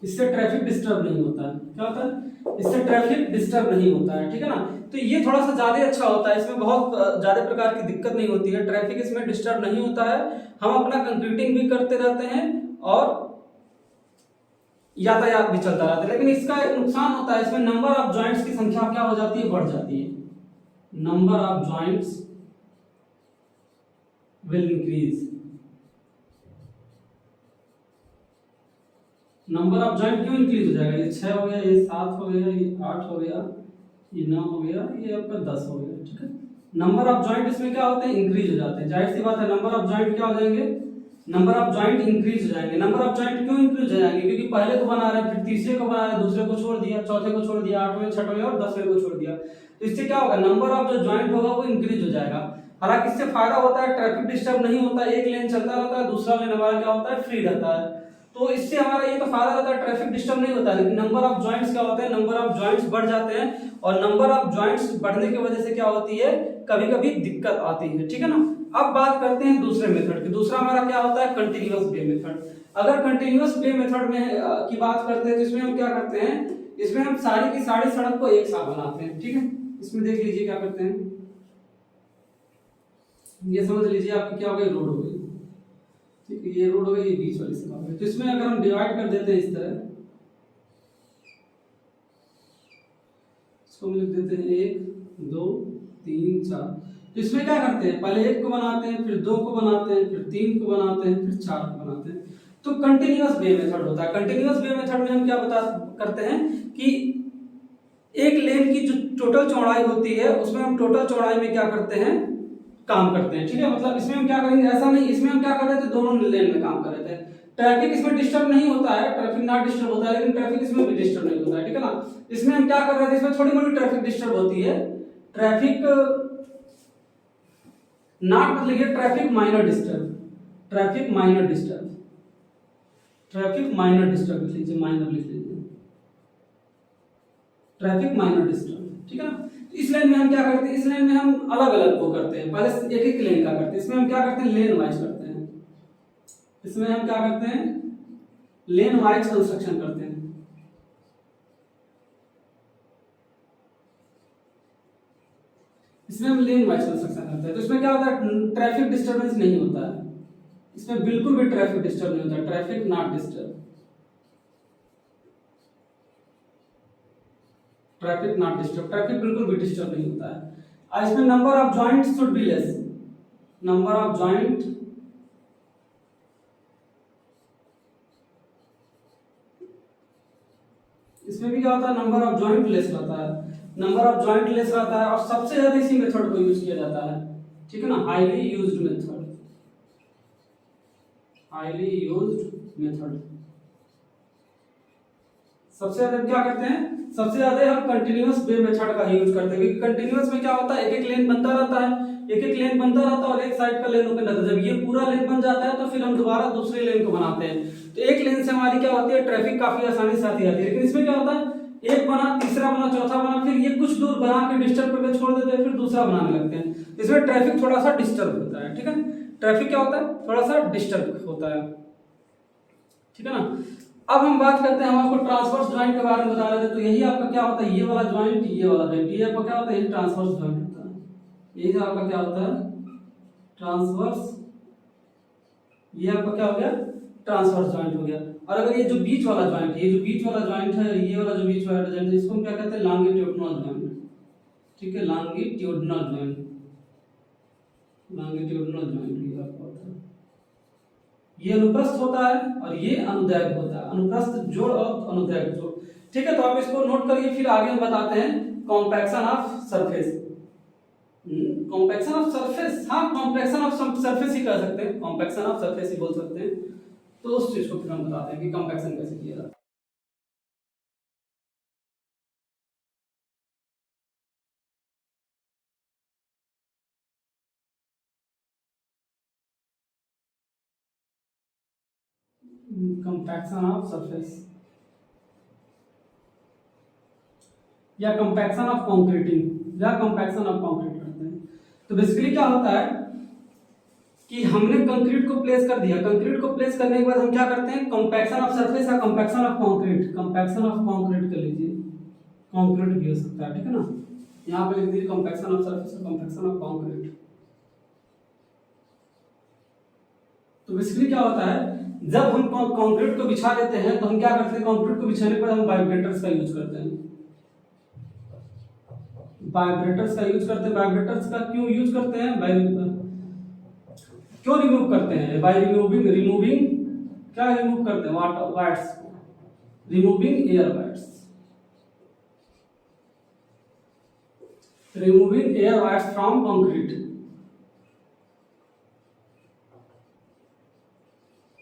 इससे ट्रैफिक डिस्टर्ब नहीं होता है। क्या होता है, इससे ट्रैफिक डिस्टर्ब नहीं होता है, ठीक है ना। तो ये थोड़ा सा ज्यादा अच्छा होता है, इसमें बहुत ज्यादा प्रकार की दिक्कत नहीं होती है, ट्रैफिक इसमें डिस्टर्ब नहीं होता है। हम अपना कंक्रीटिंग भी करते रहते हैं और यातायात भी चलता रहता है। लेकिन इसका एक नुकसान होता है, इसमें नंबर ऑफ जॉइंट्स की संख्या क्या हो जाती है, बढ़ जाती है। Number of joints will increase, number of joint क्यों इंक्रीज हो जाएगा, ये 6 हो गया, ये 7 हो गया, ये 8 हो गया, ये 9 हो गया, ये आपका 10 हो गया, ठीक है। नंबर ऑफ जॉइंट इसमें क्या होते हैं, इंक्रीज हो जाते हैं। जाहिर सी बात है नंबर ऑफ जॉइंट क्या हो जाएंगे, नंबर ऑफ जॉइंट इंक्रीज हो जाएंगे। नंबर ऑफ जॉइंट क्यों इंक्रीज हो जाएंगे, क्योंकि पहले को बना रहे हैं, फिर तीसरे को बना रहे हैं, दूसरे को छोड़ दिया, चौथे को छोड़ दिया, 8वें, 6वें और 10वें को छोड़ दिया। तो इससे क्या होगा, नंबर ऑफ जो जॉइंट होगा वो इंक्रीज हो जाएगा। हालांकि इससे फायदा होता है, ट्रैफिक डिस्टर्ब नहीं होता, एक लेन चलता रहता है, दूसरा लेन हमारा क्या होता है, फ्री रहता है। तो इससे हमारा ये तो फायदा रहता है, ट्रैफिक डिस्टर्ब नहीं होता है। लेकिन नंबर ऑफ जॉइंट्स क्या होते हैं, नंबर ऑफ जॉइंट्स बढ़ जाते हैं, और नंबर ऑफ जॉइंट्स बढ़ने की वजह से क्या होती है, कभी कभी दिक्कत आती है, ठीक है ना। अब बात करते हैं दूसरे मेथड की। दूसरा हमारा क्या होता है, कंटिन्यूअस बे मेथड। अगर कंटिन्यूअस बे मेथड में की बात करते हैं तो इसमें हम क्या करते हैं, इसमें हम सारी की सारी सड़क को एक साथ बनाते हैं, ठीक है। इसमें देख लीजिए क्या करते हैं, ये समझ लीजिए आपकी क्या हो गई, रोड हो गई, ठीक है। ये रोड हो गई, ये बीच वाली सड़क हो गई। तो इसमें अगर हम डिवाइड कर देते हैं इस तरह, इसको हम लिख देते हैं 1 2 3 4। तो इसमें क्या करते हैं, पहले 1 को बनाते हैं, फिर 2 को बनाते हैं, फिर 3 को बनाते हैं, फिर 4 को बनाते हैं। तो कंटिन्यूअस बे मेथड होता है। कंटिन्यूअस बे मेथड में हम क्या करते हैं कि एक लेन की जो टोटल चौड़ाई होती है उसमें हम टोटल चौड़ाई में क्या करते हैं, काम करते हैं, ठीक है। मतलब इसमें हम क्या करेंगे, ऐसा नहीं, इसमें हम क्या कर रहे थे, दोनों लेन में काम कर रहे थे। ट्रैफिक इसमें डिस्टर्ब नहीं होता है, ट्रैफिक नॉट डिस्टर्ब होता है, लेकिन ट्रैफिक इसमें भी डिस्टर्ब नहीं होता है, ठीक है ना। इसमें हम क्या कर रहे थे, इसमें थोड़ी मोटी ट्रैफिक डिस्टर्ब होती है, ट्रैफिक नॉट मतलब लिखिए traffic minor disturb, traffic minor disturb, traffic minor disturb लिख लीजिए, माइनर लिख लीजिए, ट्रैफिक माइनर डिस्टर्ब, ठीक है ना। इस लाइन में हम क्या करते हैं, इस लाइन में हम अलग अलग को करते हैं, पहले एक एक लेन का करते हैं। इसमें हम क्या करते हैं, लेन वाइज करते हैं, इसमें हम क्या करते हैं, लेन वाइज कंस्ट्रक्शन करते हैं। इसमें हम लेन वाइज कंस्ट्रक्शन करते हैं। तो इसमें क्या होता है, ट्रैफिक डिस्टर्बेंस नहीं होता है, इसमें बिल्कुल भी ट्रैफिक डिस्टर्ब नहीं होता, traffic not disturb, traffic not disturb, traffic बिल्कुल भी डिस्टर्ब नहीं होता है। और इसमें number of joint should be less, number of joint इसमें भी क्या होता है, नंबर ऑफ जॉइंट लेस रहता है, नंबर ऑफ जॉइंट लेस रहता है, और सबसे ज्यादा इसी मेथड को यूज किया जाता है, ठीक है ना, highly used method, highly used method. सबसे ज्यादा क्या करते हैं, सबसे ज्यादा हम कंटिन्यूअस वे मेथड का यूज करते हैं, क्योंकि कंटिन्यूअस में क्या होता है, एक एक लेन बनता रहता है, एक एक लेन बनता रहता है और एक साइड का लेन ओपन रहता है। जब ये पूरा लेन बन जाता है तो फिर हम दोबारा दूसरे लेन को बनाते हैं, तो एक लेन से हमारी क्या होती है, ट्रैफिक काफी आसानी से आती है। लेकिन इसमें क्या होता है, एक बना, तीसरा बना, चौथा बना, फिर ये कुछ दूर बना के डिस्टर्ब करके छोड़ देते हैं, फिर दूसरा बनाने लगते हैं, इसमें ट्रैफिक थोड़ा सा डिस्टर्ब होता है, ठीक है, ट्रैफिक क्या होता है, थोड़ा सा डिस्टर्ब होता है, ठीक है ना। अब हम बात करते हैं, हम आपको ट्रांसवर्स जॉइंट के बारे में बता रहे थे, तो यही आपका क्या होता है, ये वाला जॉइंट, ये वाला जॉइंट, ये आपका क्या होता है, ये ट्रांसवर्स जॉइंट होता है, यही आपका क्या होता है, ट्रांसवर्स, ये आपका क्या हो गया, ट्रांसवर्स जॉइंट हो गया। और अगर ये जो बीच वाला जॉइंट है, ये जो बीच वाला जॉइंट है, ये वाला जो बीच वाला जॉइंट है, इसको हम क्या कहते हैं, लॉन्गिट्यूडिनल जॉइंट, ठीक है, लॉन्गिट्यूडिनल जॉइंट, लॉन्गिट्यूडिनल जॉइंट ये आपका होता है, ये अनुप्रस्थ होता है और ये अनुदैर्घ्य होता है, अनुप्रस्थ जोड़ और अनुदैर्घ्य जोड़, ठीक है। तो आप इसको नोट करिए, फिर आगे हम बताते हैं compaction of surface, compaction of surface, हाँ कॉम्पैक्शन ऑफ सरफेस ही कह सकते हैं, कॉम्पैक्शन ऑफ सरफेस ही बोल सकते हैं। तो उस चीज को फिर हम बताते हैं कि कॉम्पैक्शन कैसे किया जाता है। कंपैक्शन ऑफ सरफेस या कंपैक्शन ऑफ कंक्रीटिंग या कंपैक्शन ऑफ कंक्रीट करते हैं। तो बेसिकली क्या होता है कि हमने कंक्रीट को प्लेस कर दिया, कंक्रीट को प्लेस करने के बाद हम क्या करते हैं, कंपैक्शन ऑफ सरफेस या compaction of concrete, compaction of concrete कर लीजिए, कंक्रीट भी हो सकता है, ठीक है ना, यहाँ पे लिख दीजिए कंपैक्शन ऑफ सरफेस और कंपैक्शन ऑफ कंक्रीट। तो बेसिकली क्या होता है, जब हम कंक्रीट को बिछा देते हैं तो हम क्या करते हैं, कंक्रीट को बिछाने के बाद हम वाइब्रेटर्स का यूज करते हैं, वाइब्रेटर्स का यूज करते हैं। वाइब्रेटर्स का क्यों यूज करते हैं, क्यों रिमूव करते हैं, बाय रिमूविंग, रिमूविंग क्या रिमूव करते हैं, voids, removing air voids, removing air voids from concrete,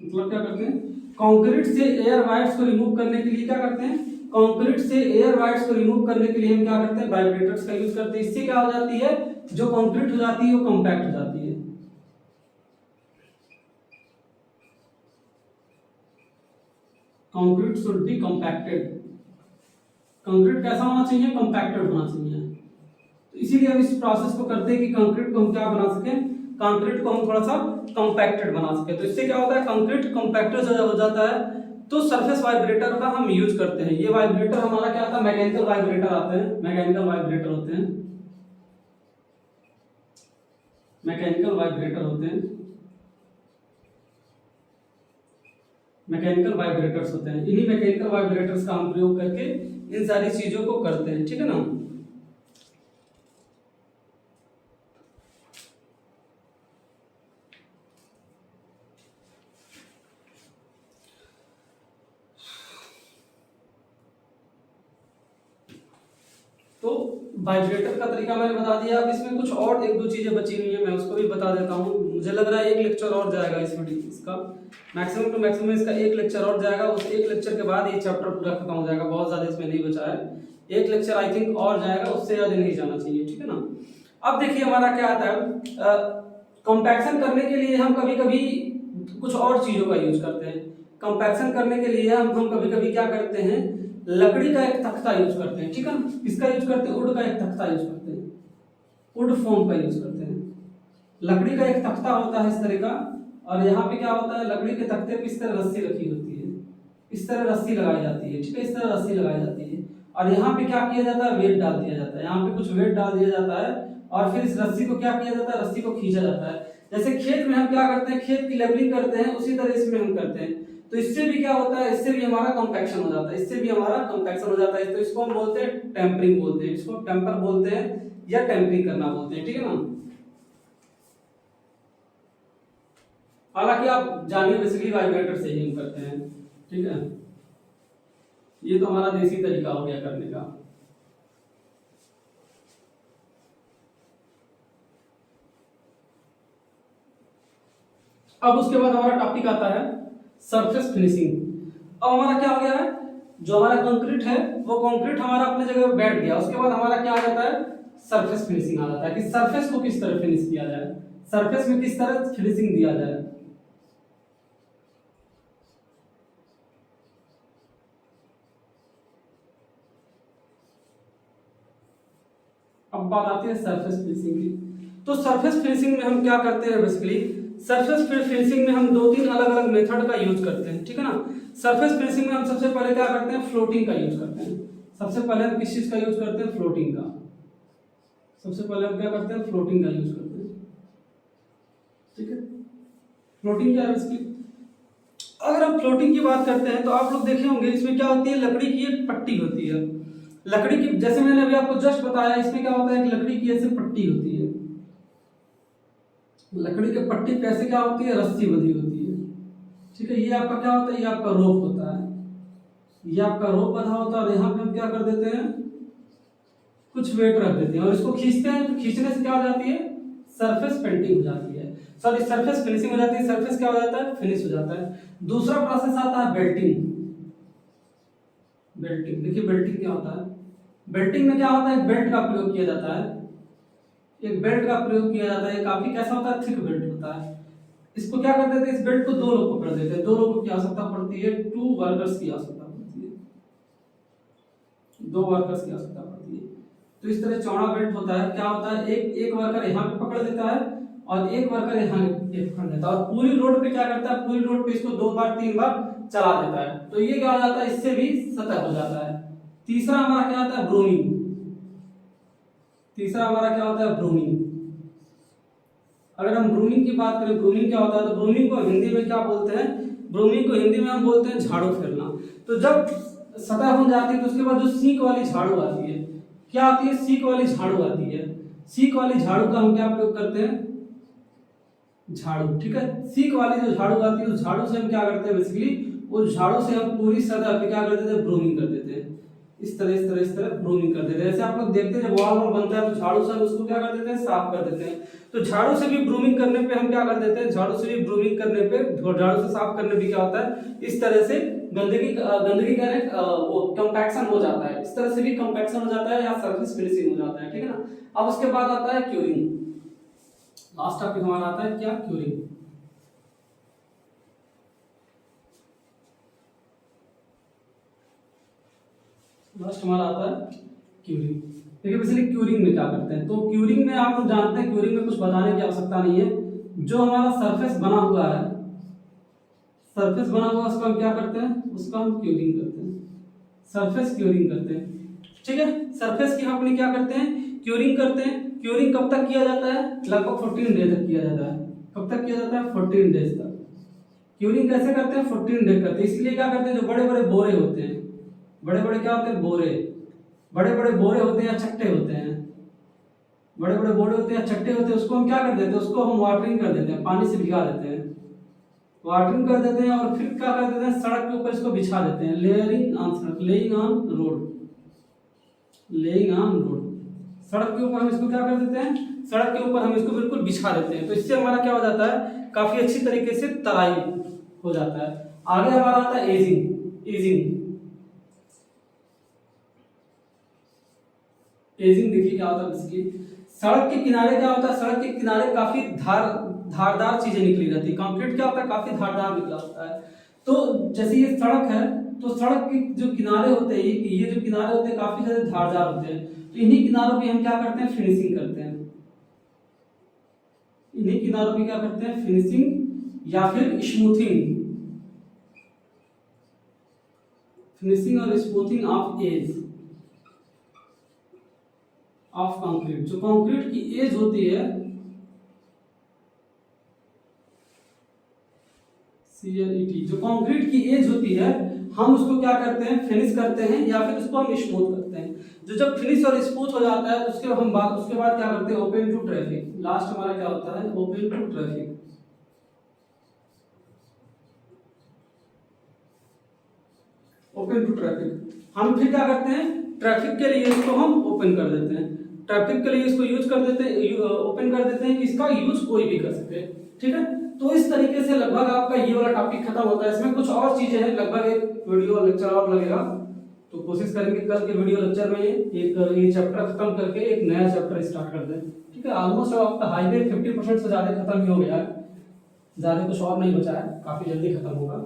मतलब क्या करते हैं, कंक्रीट से एयर वाट्स को रिमूव करने के लिए क्या करते हैं, कंक्रीट से एयर वाट्स को रिमूव करने के लिए हम क्या करते हैं, वाइब्रेटर्स का यूज करते हैं। इससे क्या हो जाती है, जो कंक्रीट हो जाती है वो कॉम्पैक्ट हो जाती है। Concrete should be compacted, concrete कैसा होना चाहिए, कॉम्पैक्टेड होना चाहिए। तो इसीलिए हम इस प्रोसेस को करते हैं कि कंक्रीट को हम क्या बना सकें, कंक्रीट को हम थोड़ा सा कॉम्पैक्टेड बना सके। तो इससे क्या होता है, कंक्रीट कॉम्पैक्टेड हो जाता है, तो सरफेस वाइब्रेटर का हम यूज करते हैं। ये वाइब्रेटर हमारा क्या आता है, मैकेनिकल वाइब्रेटर आते हैं, मैकेनिकल वाइब्रेटर होते हैं, मैकेनिकल वाइब्रेटर होते हैं, मैकेनिकल वाइब्रेटर्स होते हैं। इन्हीं मैकेनिकल वाइब्रेटर्स का हम प्रयोग करके इन सारी चीजों को करते हैं, ठीक है ना। तो वाइब्रेटर का तरीका मैंने बता दिया। अब इसमें कुछ और एक दो चीजें बची हुई हैं, मैं उसको भी बता देता हूँ। मुझे लग रहा है एक लेक्चर और जाएगा इस वीडियो, इसका मैक्सिमम टू मैक्सिमम इसका एक लेक्चर और जाएगा, उस एक लेक्चर के बाद ये चैप्टर पूरा खत्म हो जाएगा, बहुत ज्यादा इसमें नहीं बचा है। एक लेक्चर आई थिंक और जाएगा, उससे ज्यादा नहीं जाना चाहिए, ठीक है ना। अब देखिए हमारा क्या आता है, कॉम्पैक्शन करने के लिए हम कभी कभी कुछ और चीजों का यूज करते हैं। कॉम्पैक्शन करने के लिए हम कभी कभी क्या करते हैं, लकड़ी का एक तख्ता यूज करते हैं, ठीक है ना। किसका यूज करते हैं, वुड का एक तख्ता यूज करते हैं, वुड फोम का यूज करते हैं। लकड़ी का एक तख्ता होता है इस तरह का, और यहाँ पे क्या होता है, लकड़ी के तख्ते पे इस तरह रस्सी रखी होती है, इस तरह रस्सी लगाई जाती है, ठीक है, इस तरह रस्सी लगाई जाती है। और यहाँ पे क्या किया जाता है, वेट डाल दिया जाता है, यहाँ पे कुछ वेट डाल दिया जाता है और फिर इस रस्सी को क्या किया जाता है, रस्सी को खींचा जाता है। जैसे खेत में हम क्या करते हैं, खेत की लेवलिंग करते हैं, उसी तरह इसमें हम करते हैं। तो इससे भी क्या होता है, इससे भी हमारा कंपैक्शन हो जाता है, इससे भी हमारा कंपैक्शन हो जाता है। तो इसको हम बोलते हैं टेम्परिंग बोलते हैं, इसको टेम्पर बोलते हैं या टेम्परिंग करना बोलते हैं, ठीक है ना। हालांकि आप जानिए बेसिकली वाइब्रेटर से ही हम करते हैं, ठीक है। ये तो हमारा देसी तरीका हो गया करने का। अब उसके बाद हमारा टॉपिक आता है सरफेस फिनिशिंग। अब हमारा क्या हो गया है, जो हमारा कंक्रीट है वो कंक्रीट हमारा अपने जगह पे बैठ गया, उसके बाद हमारा क्या आ जाता है, सरफेस फिनिशिंग आ जाता है कि सरफेस को किस तरह फिनिश किया जाए, सरफेस में किस तरह फिनिशिंग दिया जाए। अब बात आती है सरफेस फिनिशिंग की। तो सरफेस फिनिशिंग में हम क्या करते हैं, बेसिकली सरफेस फिनिशिंग में हम दो तीन अलग अलग मेथड का यूज करते हैं, ठीक है ना। सरफेस फिनिशिंग में हम सबसे पहले क्या करते हैं, फ्लोटिंग का यूज करते हैं। सबसे पहले हम किस चीज का यूज करते हैं, फ्लोटिंग का। सबसे पहले हम क्या करते हैं, फ्लोटिंग का यूज करते हैं, ठीक है। फ्लोटिंग क्या है बेसिकली, अगर हम फ्लोटिंग की बात करते हैं तो आप लोग देखे होंगे इसमें क्या होती है, लकड़ी की एक पट्टी होती है। लकड़ी की, जैसे मैंने अभी आपको जस्ट बताया, इसमें क्या होता है, एक लकड़ी की ऐसे पट्टी होती है। लकड़ी के पट्टी पे ऐसे क्या होती है, रस्सी बंधी होती है, ठीक है। ये आपका क्या होता है, ये आपका रोप होता है, ये आपका रोप बंधा होता है। और यहाँ पे हम क्या कर देते हैं, कुछ वेट रख देते हैं और इसको खींचते हैं। तो खींचने से क्या हो जाती है, सरफेस पेंटिंग हो जाती है, सॉरी सरफेस फिनिशिंग हो जाती है। सरफेस क्या हो जाता है, फिनिश हो जाता है। दूसरा प्रोसेस आता है बेल्टिंग। बेल्टिंग देखिए, बेल्टिंग क्या होता है, बेल्टिंग में क्या होता है, बेल्ट का प्रयोग किया जाता है। एक बेल्ट का प्रयोग किया जाता है, काफी कैसा होता है, थिक बेल्ट होता है। इसको क्या कर देते हैं, इस बेल्ट को दो लोग पकड़ देते हैं। दो लोगों की आवश्यकता पड़ती है, टू वर्कर्स की आवश्यकता पड़ती है, दो वर्कर्स की आवश्यकता पड़ती है। तो इस तरह चौड़ा बेल्ट होता है, क्या होता है, एक एक वर्कर यहाँ पे पकड़ देता है और एक वर्कर यहाँ पे पकड़ देता है और पूरी रोड पे क्या करता है, पूरी रोड पे इसको दो बार तीन बार चला देता है। तो ये क्या हो जाता है, इससे भी सतह हो जाता है। तीसरा हमारा क्या होता है, ब्रूमिंग। तीसरा हमारा क्या होता है, ब्रूमिंग। अगर हम ब्रूमिंग की बात करें, ब्रूमिंग क्या होता है, तो ब्रूमिंग को हिंदी में क्या बोलते हैं, ब्रूमिंग को हिंदी में हम बोलते हैं झाड़ू फेरना। तो जब सतह बन जाती है तो उसके बाद जो सीक वाली झाड़ू आती है, क्या आती है, सीक वाली झाड़ू आती है। सीक वाली झाड़ू का हम क्या प्रयोग करते हैं, झाड़ू, ठीक है। सीक वाली जो झाड़ू आती है उस झाड़ू से हम क्या करते हैं, बेसिकली उस झाड़ू से हम पूरी सतह पे क्या कर देते हैं, ब्रूमिंग कर देते हैं। इस तरह इस तरह इस तरह ब्रूमिंग कर देते हैं। जैसे आप लोग देखते हैं जब वॉल बनता है तो झाड़ू से हम उसको क्या कर देते हैं, साफ कर देते हैं। तो झाड़ू से भी ब्रूमिंग करने पे हम क्या कर देते हैं, झाड़ू से भी ब्रूमिंग करने पे, झाड़ू से साफ करने पे क्या होता है, इस तरह से गंदगी का वो कंपैक्शन हो जाता है। इस तरह से भी कंपैक्शन हो जाता है या सरफेस फिनिशिंग हो जाता है, ठीक है ना। अब उसके बाद आता है क्यूरिंग। लास्ट टॉपिक हमारा आता है क्या, क्यूरिंग। लास्ट हमारा आता है क्यूरिंग। देखिए बेसिकली क्यूरिंग में क्या करते हैं, तो क्यूरिंग में आप लोग जानते हैं, क्यूरिंग में कुछ बताने की आवश्यकता नहीं है। जो हमारा सरफेस बना हुआ है, सरफेस बना हुआ उसको हम क्या करते हैं, उसको हम क्यूरिंग करते हैं, सरफेस क्यूरिंग करते हैं, ठीक है। सरफेस की हम अपनी क्या करते हैं, क्यूरिंग करते हैं। क्यूरिंग कब तक किया जाता है, लगभग 14 डे तक किया जाता है। कब तक किया जाता है, 14 डेज तक। क्यूरिंग कैसे करते हैं, 14 डे करते हैं। इसलिए क्या करते हैं, जो बड़े बड़े बोरे होते हैं, बड़े बड़े क्या होते हैं, बोरे, बड़े बड़े बोरे होते हैं या चट्टे होते हैं, बड़े बड़े बोरे होते हैं या चट्टे होते हैं, उसको हम क्या कर देते हैं, उसको हम वाटरिंग कर देते हैं, पानी से भिगा देते हैं, वाटरिंग कर देते हैं और फिर क्या कर देते हैं, सड़क के ऊपर इसको बिछा देते हैं। लेयरिंग ऑन सड़क, laying on road, laying on road, सड़क के ऊपर हम इसको क्या कर देते हैं, सड़क के ऊपर हम इसको बिल्कुल बिछा देते हैं। तो इससे हमारा क्या हो जाता है, काफी अच्छी तरीके से तराई हो जाता है। आगे हमारा आता है एजिंग। एजिंग, एजिंग देखिए क्या होता है, बेसिकली सड़क के किनारे क्या होता है, सड़क के किनारे काफी धारदार चीजें निकली रहती है। कंक्रीट क्या होता है, काफी धारदार निकला होता है। तो जैसे ये सड़क है, तो सड़क के जो किनारे होते हैं, ये जो किनारे होते हैं काफी ज्यादा धारदार होते हैं। तो इन्हीं किनारों की हम क्या करते हैं, फिनिशिंग करते हैं। इन्हीं किनारों की क्या करते हैं, फिनिशिंग या फिर स्मूथिंग, फिनिशिंग और smoothing of edge of concrete. जो कंक्रीट की एज होती है CLET, जो कंक्रीट की एज होती है हम उसको क्या करते हैं, फिनिश करते हैं या फिर उसको हम स्मूथ करते हैं। जो जब फिनिश और स्मूथ हो जाता है तो उसके बाद क्या करते हैं, ओपन टू ट्रैफिक। लास्ट हमारा क्या होता है, open to traffic. Open to traffic हम फिर क्या करते हैं, ट्रैफिक के लिए इसको हम ओपन कर देते हैं, ट्रैफिक के लिए इसको यूज कर देते हैं, ओपन कर देते हैं कि इसका यूज कोई भी कर सके। ठीक है, तो इस तरीके से लगभग आपका ये वाला टॉपिक खत्म होता है। इसमें कुछ और चीजें हैं, लगभग एक वीडियो लेक्चर और लगेगा, तो कोशिश करेंगे कल के वीडियो लेक्चर में एक ये चैप्टर खत्म करके एक नया चैप्टर स्टार्ट कर दें। ठीक है, ऑलमोस्ट आपका हाईवे 50% से ज्यादा खत्म ही हो गया है, ज्यादा कुछ और नहीं बचा है, काफी जल्दी खत्म होगा।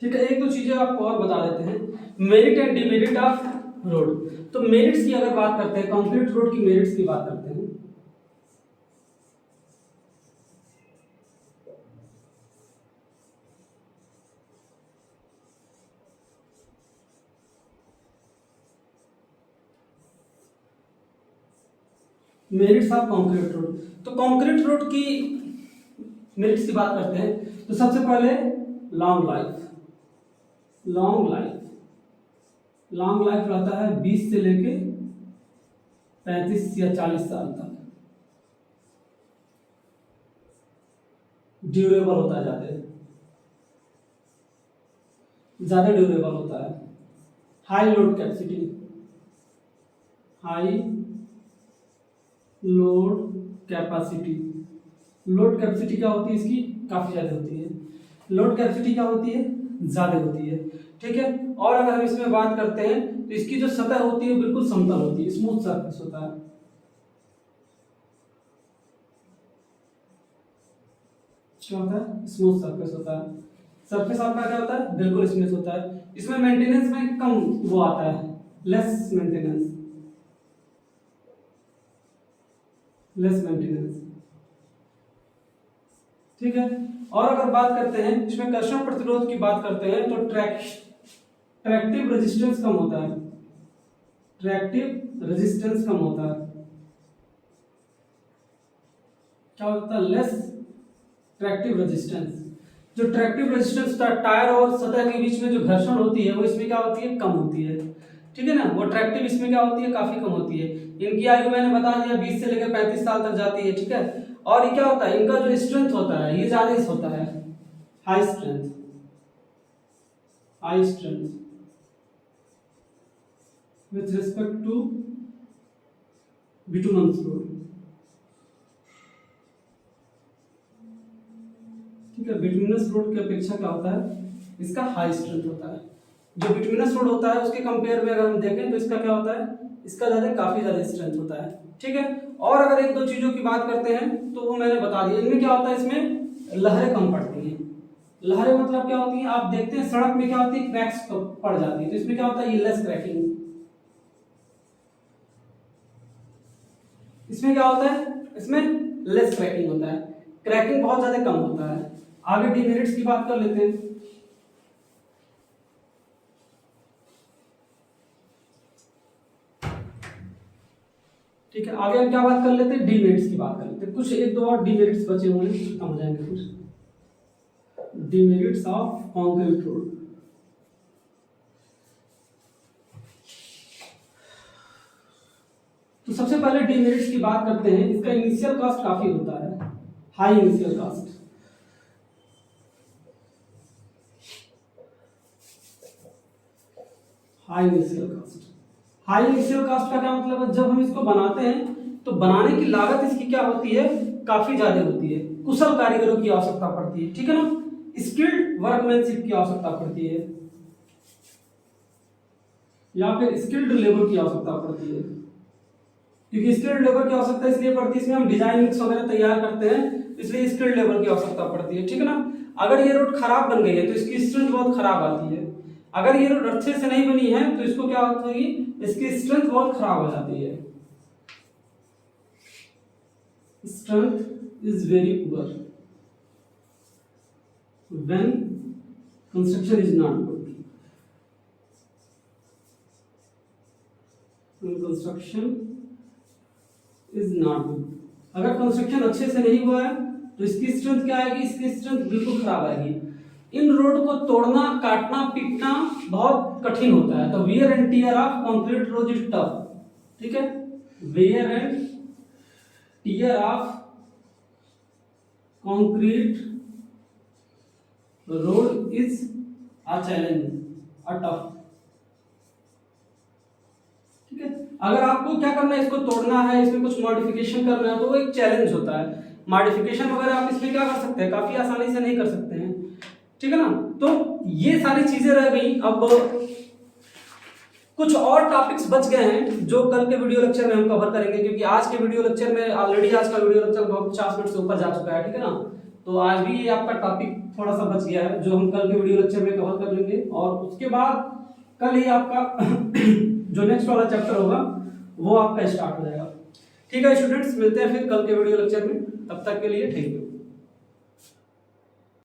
ठीक है, एक दो चीजें आपको और बता देते हैं, merit and demerit of road. तो मेरिट्स की अगर बात करते हैं, कंक्रीट रोड की मेरिट्स की बात करते हैं। मेरिट्स ऑफ कंक्रीट रोड, तो कंक्रीट रोड की मेरिट्स की बात करते हैं तो सबसे पहले लॉन्ग लाइफ। लॉन्ग लाइफ रहता है 20 से लेके 35 या 40 साल तक, ड्यूरेबल होता है, ज्यादा ड्यूरेबल होता है। High load capacity, high load capacity, load capacity क्या होती है इसकी, काफी ज्यादा होती है। लोड कैपेसिटी क्या होती है, ज्यादा होती है। ठीक है, और अगर हम इसमें बात करते हैं तो इसकी जो सतह होती है बिल्कुल समतल होती है, स्मूथ सरफेस होता है। क्या होता है, स्मूथ सरफेस होता है। सरफेस आपका क्या होता है, बिल्कुल स्मूथ होता है। इसमें मेंटेनेंस में कम वो आता है, लेस मेंटेनेंस, ठीक है। और अगर बात करते हैं इसमें घर्षण प्रतिरोध की बात करते हैं तो ट्रैक्टिव रेजिस्टेंस कम होता है, ट्रैक्टिव रेजिस्टेंस कम होता है। क्या होता है, लेस ट्रैक्टिव रेजिस्टेंस। जो ट्रैक्टिव रेजिस्टेंस होता है, टायर और सतह के बीच में जो घर्षण होती है वो इसमें क्या होती है, कम होती है। ठीक है ना, वो ट्रैक्टिव इसमें क्या होती है, काफी कम होती है। इनकी आयु मैंने बता दिया 20 से लेकर 35 साल तक जाती है। ठीक है, और ये क्या होता है, इनका जो स्ट्रेंथ होता है ये ज्यादा होता है, high strength, with respect to bituminous road. ठीक है, बिटुमिनस रोड की अपेक्षा क्या होता है, इसका हाई स्ट्रेंथ होता है। जो बिटुमिनस रोड होता है उसके कंपेयर में अगर हम देखें तो इसका क्या होता है, इसका काफी ज्यादा स्ट्रेंथ होता है। ठीक है, और अगर एक दो चीजों की बात करते हैं तो वो मैंने बता दिया। इनमें क्या होता है, इसमें लहरें कम पड़ती हैं। लहरें मतलब क्या होती हैं, आप देखते हैं सड़क में क्या होती है, क्रैक्स पड़ जाती है, तो इसमें क्या होता है, लेस क्रैकिंग। इसमें क्या होता है, इसमें लेस क्रैकिंग होता है, क्रैकिंग बहुत ज्यादा कम होता है। आगे डिमेरिट्स की बात कर लेते हैं। ठीक है, आगे हम क्या बात कर लेते हैं, डिमेरिट्स की बात कर लेते हैं। कुछ एक दो और डिमेरिट्स बचे हुए हैं, खत्म हो जाएंगे फिर। Demerits of concrete road. तो सबसे पहले डिमेरिट्स की बात करते हैं। इसका इनिशियल कॉस्ट काफी होता है, high initial cost. High initial cost, high initial cost का क्या मतलब है, जब हम इसको बनाते हैं तो बनाने की लागत इसकी क्या होती है, काफी ज्यादा होती है। कुशल कारीगरों की आवश्यकता पड़ती है, ठीक है ना, स्किल्ड वर्कमैनशिप की आवश्यकता पड़ती है, या फिर स्किल्ड लेबर की आवश्यकता पड़ती है। क्योंकि स्किल्ड लेबर की आवश्यकता इसलिए पड़ती है, इसमें हम डिजाइन वगैरह तैयार करते हैं, इसलिए स्किल्ड लेबर की आवश्यकता पड़ती है, ठीक है ना। अगर ये रोड खराब बन गई है तो इसकी स्ट्रेंथ बहुत खराब आती है। अगर ये रोड अच्छे से नहीं बनी है तो इसको क्या होगी, इसकी स्ट्रेंथ बहुत खराब हो जाती है। Strength is very poor when construction is not good. Construction is not good, अगर कंस्ट्रक्शन अच्छे से नहीं हुआ है तो इसकी स्ट्रेंथ क्या आएगी, इसकी स्ट्रेंथ बिल्कुल खराब आएगी। इन रोड को तोड़ना, काटना, पीटना बहुत कठिन होता है। तो wear and tear of concrete road is tough, ठीक है। Wear and tear of concrete road is a challenge, a tough, ठीक है। अगर आपको क्या करना है, इसको तोड़ना है, इसमें कुछ मॉडिफिकेशन करना है तो वो एक चैलेंज होता है। मॉडिफिकेशन वगैरह आप इसमें क्या कर सकते हैं, काफी आसानी से नहीं कर सकते हैं, ठीक है ना। तो ये सारी चीजें रह गई। अब कुछ और टॉपिक्स बच गए हैं जो कल के वीडियो लेक्चर में हम कवर करेंगे, क्योंकि आज के वीडियो लेक्चर में ऑलरेडी आज का वीडियो लेक्चर 50 मिनट से ऊपर जा चुका है, ठीक है ना। तो आज भी ये आपका टॉपिक थोड़ा सा बच गया है जो हम कल के वीडियो लेक्चर में कवर कर लेंगे, और उसके बाद कल ही आपका जो नेक्स्ट वाला चैप्टर होगा वो आपका स्टार्ट हो जाएगा, ठीक है स्टूडेंट्स। मिलते हैं फिर कल के वीडियो लेक्चर में, तब तक के लिए थैंक यू।